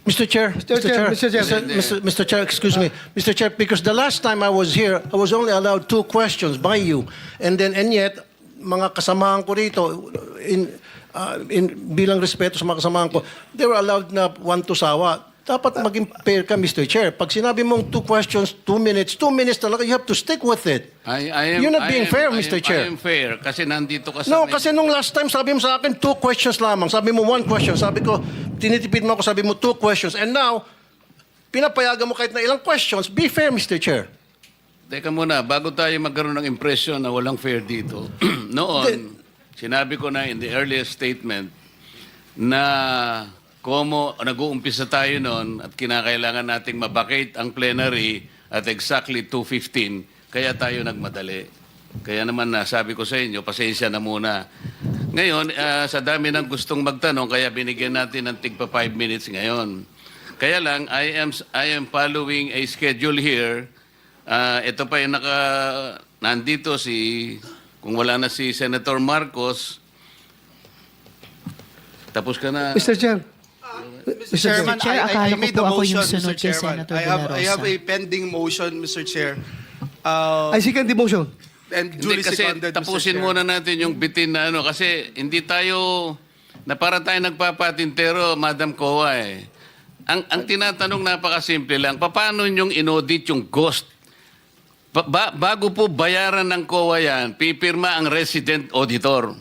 Mr. Chair, Mr. Chair, excuse me. Mr. Chair, because the last time I was here, I was only allowed 2 questions by you. And yet, mga kasamahan ko rito, bilang respeto sa mga kasamahan ko, they were allowed na 1 to sawa. Dapat maging fair ka, Mr. Chair. Pag sinabi mong 2 questions, 2 minutes talaga, you have to stick with it. You're not being fair, Mr. Chair. I am fair kasi nandito ka sa... No, kasi nung last time, sabi mo sa akin, 2 questions lamang. Sabi mo 1 question. Sabi ko, tinitipid mo ako, sabi mo 2 questions. And now, pinapayagan mo kahit na ilang questions. Be fair, Mr. Chair. Teka muna, bago tayo magkaroon ng impression na walang fair dito, noon, sinabi ko na in the earliest statement na nag-uumpisa tayo noon at kinakailangan nating mabakate ang plenary at exactly 2:15, kaya tayo nagmadali. Kaya naman sabi ko sa inyo, pasensya na muna. Ngayon, sa dami ng gustong magtanong, kaya binigyan natin ng tigpa 5 minutes ngayon. Kaya lang, I am following a schedule here. Ito pa yung nandito kung wala na si Senator Marcos, tapos ka na. Mr. Chair. Mr. Chairman, Chair, I akala ko made po the ako yung motion, sunod Mr. kay Chairman. Senator De La I have Rosa. a pending motion, Mr. Chair. I second the motion. And Hindi, duly kasi seconded, Mr. tapusin Chair. muna natin yung bitin na kasi hindi tayo, na para tayo nagpapatintero, Madam Kowa eh. Ang tinatanong napakasimple lang, paano nyong inaudit yung ghost? Bago po bayaran ng COA yan, pipirma ang resident auditor.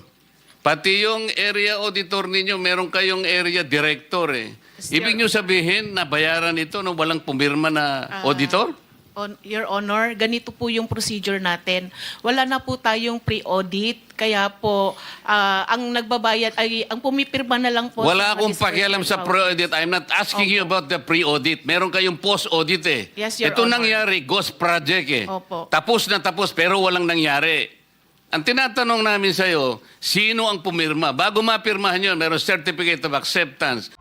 Pati yung area auditor ninyo, meron kayong area director eh. Ibig nyo sabihin na bayaran ito nung walang pumirma na auditor? Your Honor, ganito po yung procedure natin. Wala na po tayong pre-audit, kaya po ang nagbabayad ay ang pumipirma na lang po. Wala sa akong disbursement pakialam sa account. pre-audit. I'm not asking you about the pre-audit. Meron kayong post-audit eh. Yes, Your Ito Honor. nangyari, ghost project eh. Opo. Tapos na tapos pero walang nangyari. Ang tinatanong namin sa'yo, sino ang pumirma? Bago mapirmahan yun, meron certificate of acceptance.